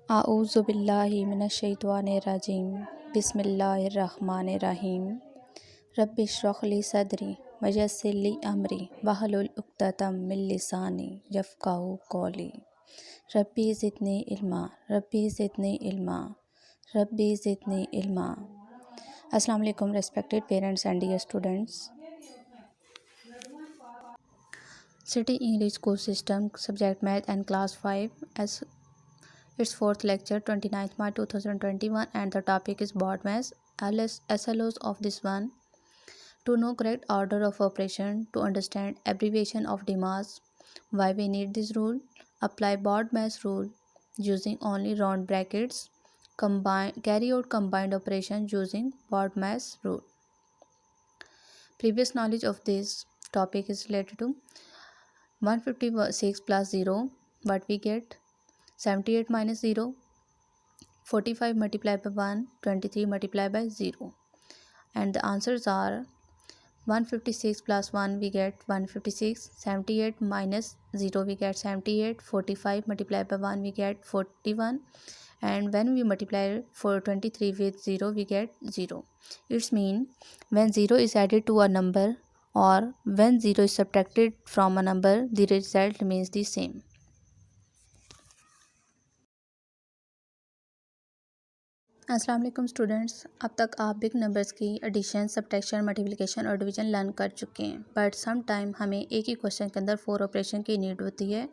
आऊज़ु बिल्लाहि मिनश्शैतानिर्रजीम बिस्मिल्लाहिर्रहमानिर्रहीम रब्बि इश्रह ली सदरी वयस्सिर ली अमरी वहलुल उक़्दतम मिन लिसानी यफ़क़हू क़ौली रब्बी ज़िदनी इल्मा रब्बी ज़िदनी इल्मा रब्बी ज़िदनी इल्मा। अस्सलाम वालेकुम respected parents and dear students. City English school system subject math and class 5 as its fourth lecture 29th March 2021 and the topic is board mass. SLOs of this one: to know correct order of operation, to understand abbreviation of DMAS, why we need this rule, apply board mass rule using only round brackets, carry out combined operation using board mass rule. Previous knowledge of this topic is related to 156 plus 0, what we get, 78 minus 0, 45 multiplied by 1, 23 multiplied by 0, and the answers are 156 plus 1 we get 156, 78 minus 0 we get 78, 45 multiplied by 1 we get 41, and when we multiply 23 with 0 we get 0. It's mean when 0 is added to a number or when 0 is subtracted from a number, the result remains the same. अस्सलाम वालेकुम students, अब तक आप big numbers की addition, subtraction, multiplication और division learn कर चुके हैं, बट सम टाइम हमें एक ही क्वेश्चन के अंदर 4 ऑपरेशन की नीड होती है।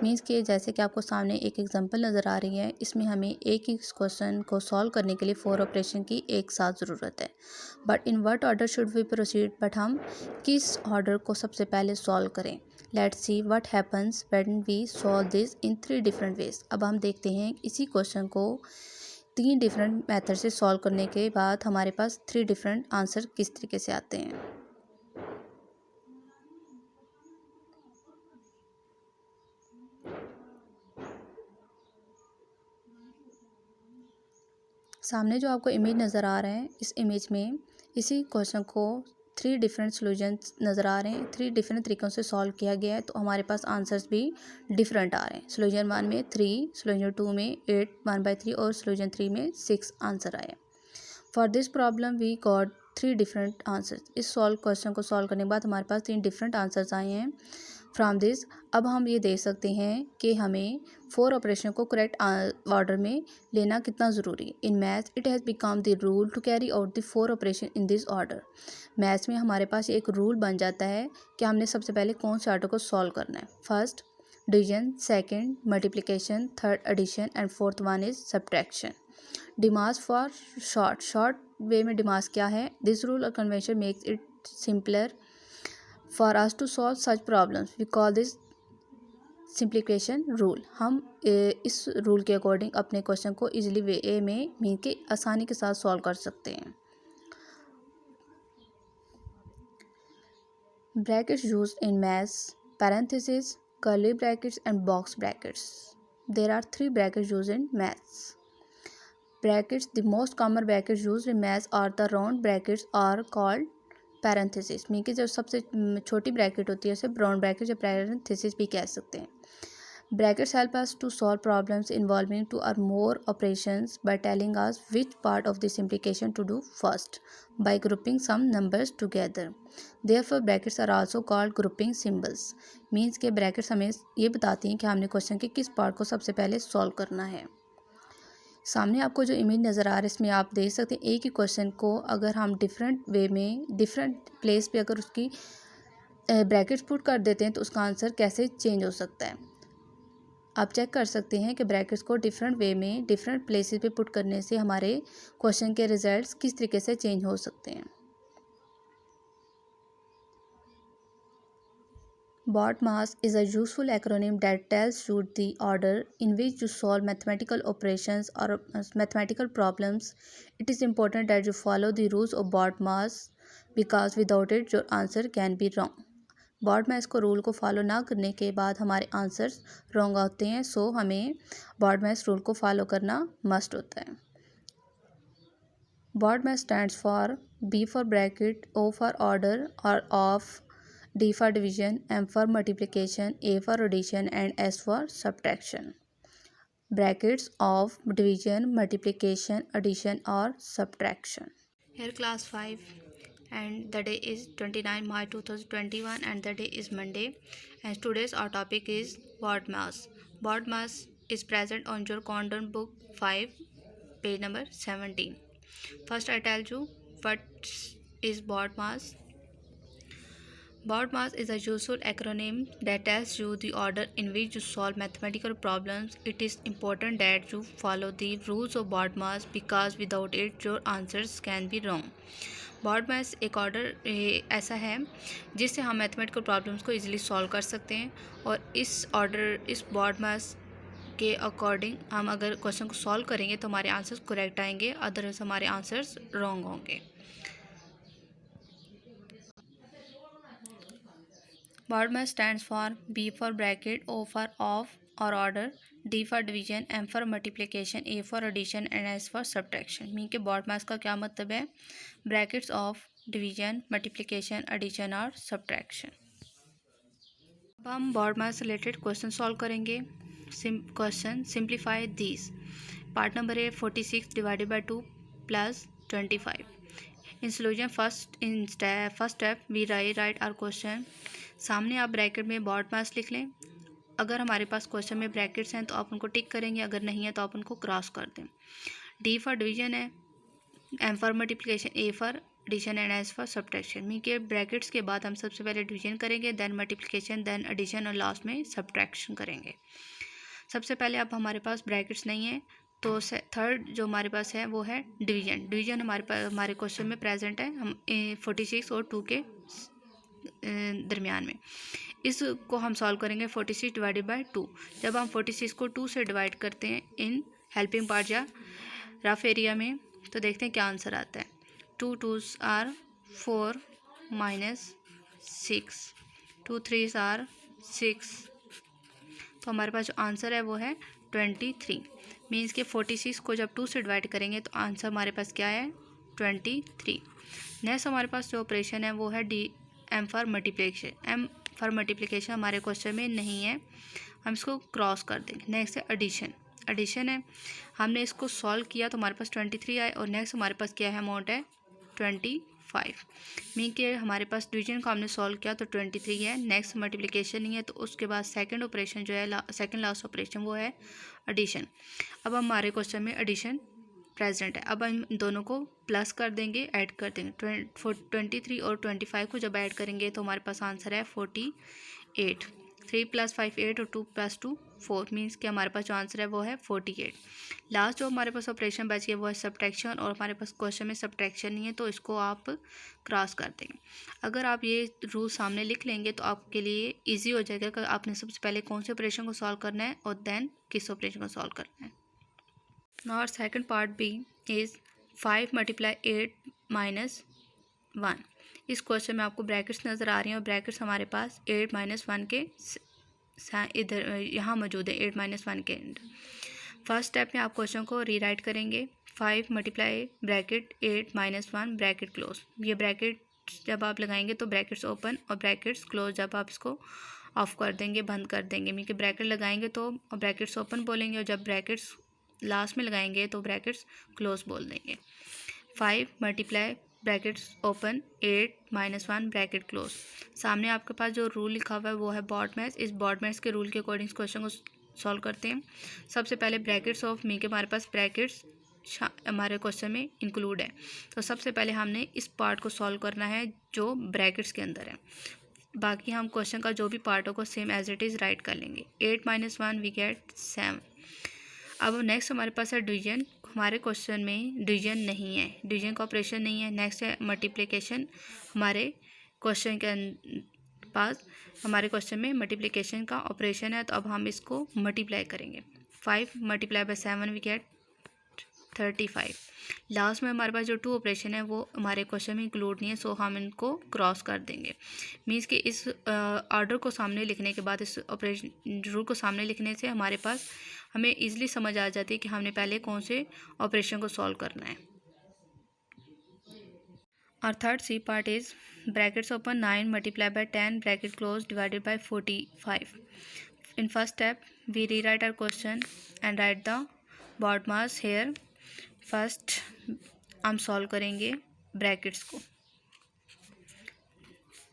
मींस कि जैसे कि आपको सामने एक एग्जांपल नज़र आ रही है, इसमें हमें एक ही क्वेश्चन को सॉल्व करने के लिए 4 ऑपरेशन की एक साथ ज़रूरत है। But in what order should we proceed, but हम किस ऑर्डर को सबसे पहले सॉल्व करें। Let's see what happens when we solve this in 3 different ways. अब हम देखते हैं इसी क्वेश्चन को 3 डिफरेंट मेथड से सॉल्व करने के बाद हमारे पास 3 डिफरेंट आंसर किस तरीके से आते हैं। सामने जो आपको इमेज नज़र आ रहा है, इस इमेज में इसी क्वेश्चन को 3 डिफरेंट सॉल्यूशंस नज़र आ रहे हैं। 3 डिफरेंट तरीक़ों से सॉल्व किया गया है, तो हमारे पास आंसर्स भी डिफरेंट आ रहे हैं। सॉल्यूशन 1 में 3, सॉल्यूशन 2 में 8 1/3 और सॉल्यूशन 3 में 6 आंसर आए। For this problem we got 3 different answers. इस क्वेश्चन को सॉल्व करने के बाद हमारे पास 3 डिफरेंट आंसर्स आए हैं। फ्रॉम दिस अब हम ये देख सकते हैं कि हमें 4 ऑपरेशन को करेक्ट ऑर्डर में लेना कितना ज़रूरी है। In maths it has become the rule to carry out the 4 operation in this order. Maths में हमारे पास एक रूल बन जाता है कि हमने सबसे पहले कौन से ऑर्डर को सॉल्व करना है। First division, second multiplication, third addition and fourth one is subtraction. DMAS for short way में डिमास क्या है। दिस रूल और convention makes it simpler for us to solve such problems, we call this simplification rule. हम इस rule के according अपने question को easily वे में मीन के आसानी के साथ सॉल्व कर सकते हैं। Brackets use in maths: parentheses, curly brackets and box brackets. There are 3 brackets used in maths. Brackets, the most common brackets used in maths are the round brackets are called parentheses. Mean कि जो सबसे छोटी bracket होती है उसे round bracket या parenthesis भी कह सकते हैं। Brackets help us to solve problems involving 2 or more operations by telling us which part of the simplification to do first by grouping some numbers together. Therefore, brackets are also called grouping symbols. Means के brackets हमें ये बताती हैं कि हमने question के किस part को सबसे पहले सॉल्व करना है। सामने आपको जो इमेज नज़र आ रहा है इसमें आप देख सकते हैं एक ही क्वेश्चन को अगर हम डिफरेंट वे में डिफरेंट प्लेस पे अगर उसकी ब्रैकेट्स पुट कर देते हैं तो उसका आंसर कैसे चेंज हो सकता है। आप चेक कर सकते हैं कि ब्रैकेट्स को डिफरेंट वे में डिफरेंट प्लेसेस पे पुट करने से हमारे क्वेश्चन के रिजल्ट्स किस तरीके से चेंज हो सकते हैं। BODMAS is a useful acronym that tells you the order in which you solve mathematical operations or mathematical problems. It is important that you follow the rules of BODMAS because without it your answer can be wrong. BODMAS को rule को follow ना करने के बाद हमारे answers wrong होते हैं, सो हमें BODMAS रूल को फॉलो करना मस्ट होता है। BODMAS stands for B for bracket, O for order or of, D for division, M for multiplication, A for addition and S for subtraction. brackets of division, multiplication, addition or subtraction. Here class 5 and the day is 29 March 2021 and the day is Monday and today's our topic is BODMAS. BODMAS is present on your content book 5 page number 17. First I tell you what is BODMAS. BODMAS is a useful acronym that tells you the order in which you solve mathematical problems. It is important that you follow the rules of BODMAS because without it your answers can be wrong. BODMAS एक order ऐसा है जिससे हम mathematical problems को easily solve कर सकते हैं और इस BODMAS के अकॉर्डिंग हम अगर क्वेश्चन को सॉल्व करेंगे तो हमारे आंसर्स करेक्ट आएंगे, अदरवाइज हमारे आंसर्स रॉन्ग होंगे। BODMAS stands for B for bracket, O for of or order, D for division, M for multiplication, A for addition and S for subtraction। Mean के BODMAS का क्या मतलब है? Brackets of division, multiplication, addition और subtraction. अब हम BODMAS related question solve करेंगे। Question simplify this. Part number है 46 divided by 2 plus 25। In solution first step we write our question. सामने आप ब्रैकेट में BODMAS लिख लें। अगर हमारे पास क्वेश्चन में ब्रैकेट्स हैं तो आप उनको टिक करेंगे, अगर नहीं है तो आप उनको क्रॉस कर दें। डी फॉर डिवीजन है, M for multiplication, A for addition and S for subtraction. Mean के ब्रैकेट्स के बाद हम सबसे पहले डिवीजन करेंगे, देन मल्टीप्लिकेशन, देन एडिशन और लास्ट में सब्ट्रैक्शन करेंगे। सबसे पहले अब हमारे पास ब्रैकेट्स नहीं है तो थर्ड जो हमारे पास है वो है डिवीजन। डिवीजन हमारे क्वेश्चन में प्रेजेंट है, हम 46 और 2 के दरमियान में। इसको हम सॉल्व करेंगे 46 डिवाइडेड बाई 2। जब हम 46 को 2 से डिवाइड करते हैं इन हेल्पिंग पार्ट या रफ एरिया में तो देखते हैं क्या आंसर आता है। 2 2s are 4 minus 6, 2 3s are 6, तो हमारे पास जो आंसर है वो है 23। मीन्स के 46 को जब 2 से डिवाइड करेंगे तो आंसर हमारे पास क्या है 23। नेक्स्ट हमारे पास जो ऑपरेशन है वो है M for multiplication. M for multiplication हमारे क्वेश्चन में नहीं है, हम इसको क्रॉस कर देंगे। नेक्स्ट है एडिशन। एडिशन है, हमने इसको सॉल्व किया तो हमारे पास 23 आए और नेक्स्ट हमारे पास क्या है अमाउंट है 25। मीन के हमारे पास डिवीजन को हमने सॉल्व किया तो 23 है। नेक्स्ट मल्टीप्लिकेशन नहीं है तो उसके बाद सेकंड ऑपरेशन जो है सेकंड लास्ट ऑपरेशन वो है एडिशन। अब हमारे क्वेश्चन में एडिशन प्रेजेंट है, अब हम दोनों को प्लस कर देंगे, ऐड कर देंगे। 23 और 25 को जब ऐड करेंगे तो हमारे पास आंसर है 48। 3 + 5 8 और 2 + 2 4, मीन्स कि हमारे पास जो आंसर है वो है 48। लास्ट जो हमारे पास ऑपरेशन बच गया वो है सब्ट्रैक्शन और हमारे पास क्वेश्चन में सब्ट्रैक्शन नहीं है तो इसको आप क्रॉस कर देंगे। अगर आप ये रूल सामने लिख लेंगे तो आपके लिए ईजी हो जाएगा कि आपने सबसे पहले कौन से ऑपरेशन को सॉल्व करना है और देन किस ऑपरेशन को सॉल्व करना है। Now our second part B is 5 × 8 - 1। इस क्वेश्चन में आपको ब्रैकेट्स नज़र आ रही हैं और ब्रैकेट्स हमारे पास 8 - 1 के इधर यहाँ मौजूद है, 8 - 1 के एंड। फर्स्ट स्टेप में आप क्वेश्चन को रीराइट करेंगे। 5 × ब्रैकेट 8 - 1 ब्रैकेट क्लोज। ये ब्रैकेट जब आप लगाएंगे तो ब्रैकेट्स ओपन और ब्रैकेट्स क्लोज जब आप इसको ऑफ कर देंगे, बंद कर देंगे। मीन कि ब्रैकेट लगाएंगे तो ब्रैकेट्स ओपन बोलेंगे और जब ब्रैकेट्स लास्ट में लगाएंगे तो ब्रैकेट्स क्लोज बोल देंगे। 5 × ब्रैकेट्स ओपन 8 - 1 ब्रैकेट क्लोज। सामने आपके पास जो रूल लिखा हुआ है वो है BODMAS। इस BODMAS के रूल के अकॉर्डिंग क्वेश्चन को सॉल्व करते हैं। सबसे पहले ब्रैकेट्स ऑफ मीन के हमारे पास ब्रैकेट्स हमारे क्वेश्चन में इंक्लूड है तो सबसे पहले हमने इस पार्ट को सॉल्व करना है जो ब्रैकेट्स के अंदर है। बाकी हम क्वेश्चन का जो भी पार्ट होगा same as it is write कर लेंगे। 8 - 1 वी गेट 7। अब नेक्स्ट हमारे पास है डिवीजन। हमारे क्वेश्चन में डिवीजन नहीं है, डिवीजन का ऑपरेशन नहीं है। नेक्स्ट है मल्टीप्लिकेशन। हमारे क्वेश्चन के पास हमारे क्वेश्चन में मल्टीप्लिकेशन का ऑपरेशन है तो अब हम इसको मल्टीप्लाई करेंगे। 5 × 7 वी गेट 35। लास्ट में हमारे पास जो 2 ऑपरेशन है वो हमारे क्वेश्चन में इंक्लूड नहीं है सो हम इनको क्रॉस कर देंगे। मीन्स कि इस ऑर्डर को सामने लिखने के बाद इस ऑपरेशन रूल को सामने लिखने से हमारे पास हमें ईजिली समझ आ जाती है कि हमने पहले कौन से ऑपरेशन को सॉल्व करना है। और third C part is brackets open 9 × 10 bracket close divided by 45। In first step we rewrite our question and write the BODMAS here. First हम सॉल्व करेंगे ब्रैकेट्स को.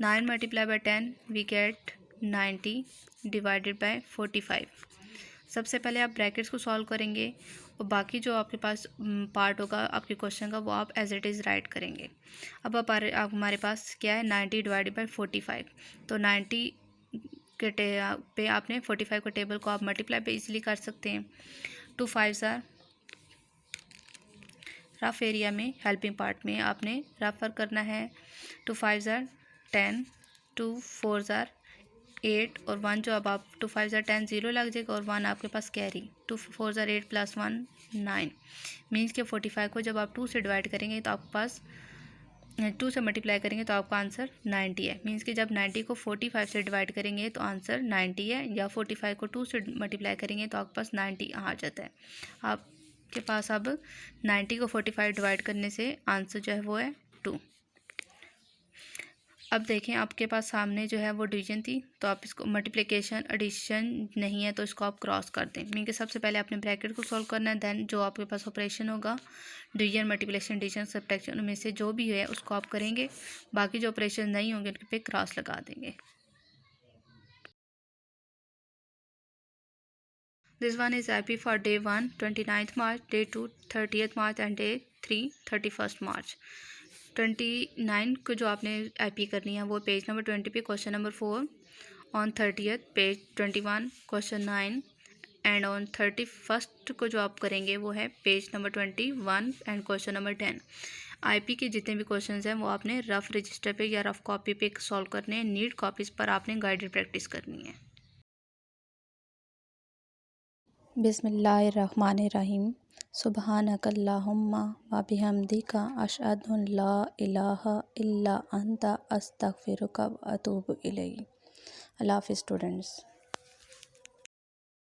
9 multiply by 10 we get 90 divided by 45. सबसे पहले आप brackets को solve करेंगे और बाकी जो आपके पास पार्ट होगा आपके क्वेश्चन का वो आप एज इट इज़ राइट करेंगे. अब आप हमारे पास क्या है 90 डिवाइडेड बाय 45. तो 90 के पे आपने 45 के टेबल को आप मल्टीप्लाई पे इजीली कर सकते हैं. 2 5 आर रफ एरिया में हेल्पिंग पार्ट में आपने रफ वर्क करना है. 2 5 आर 10, 2 4 आर 8 और 1 जो अब आप 2 5 आर 10 0 लग जाएगा और 1 आपके पास कैरी. 2 4 आर 8 प्लस 1 9 मीन्स के 45 को जब आप 2 से डिवाइड करेंगे तो आपके पास 2 से मल्टीप्लाई करेंगे तो आपका आंसर 90 है. मीन्स कि जब 90 को 45 से डिवाइड करेंगे तो आंसर 90 है, या 45 को 2 से मल्टीप्लाई करेंगे तो आपके पास 90 आ जाता है. आपके पास अब 90 को 45 डिवाइड करने से आंसर जो है वो है 2. अब देखें आपके पास सामने जो है वो डिवीजन थी तो आप इसको मल्टीप्लिकेशन एडिशन नहीं है तो इसको आप क्रॉस कर दें. मीन कि सबसे पहले आपने ब्रैकेट को सॉल्व करना है, देन जो आपके पास ऑपरेशन होगा डिवीजन मल्टीप्लिकेशन एडिशन सब्ट्रैक्शन उनमें से जो भी है उसको आप करेंगे. बाकी जो ऑपरेशन नहीं होंगे उनके पे क्रॉस लगा देंगे. This one is IP for day 1 29th March, day 2 30th March and day 3 31st March. 29 को जो आपने IP करनी है वो पेज नंबर 20 पे question number 4, on 30th page 21 question 9 and on 31st को जो आप करेंगे वो है page number 21 and question number 10. IP के जितने भी क्वेश्चंस हैं वो आपने रफ रजिस्टर पे या रफ कॉपी पे सॉल्व करने हैं. नीट कॉपीज़ पर आपने गाइडेड प्रैक्टिस करनी है. बिस्मिल्लाहिर्रहमानिर्रहीम. सुब्हानकल्लाहुम्मा व बिहम्दिका अशहदु अल्ला इलाहा इल्ला अंता अस्तगफिरुका व अतूबु इलैक. अल्लाह हाफ़िज़ स्टूडेंट्स.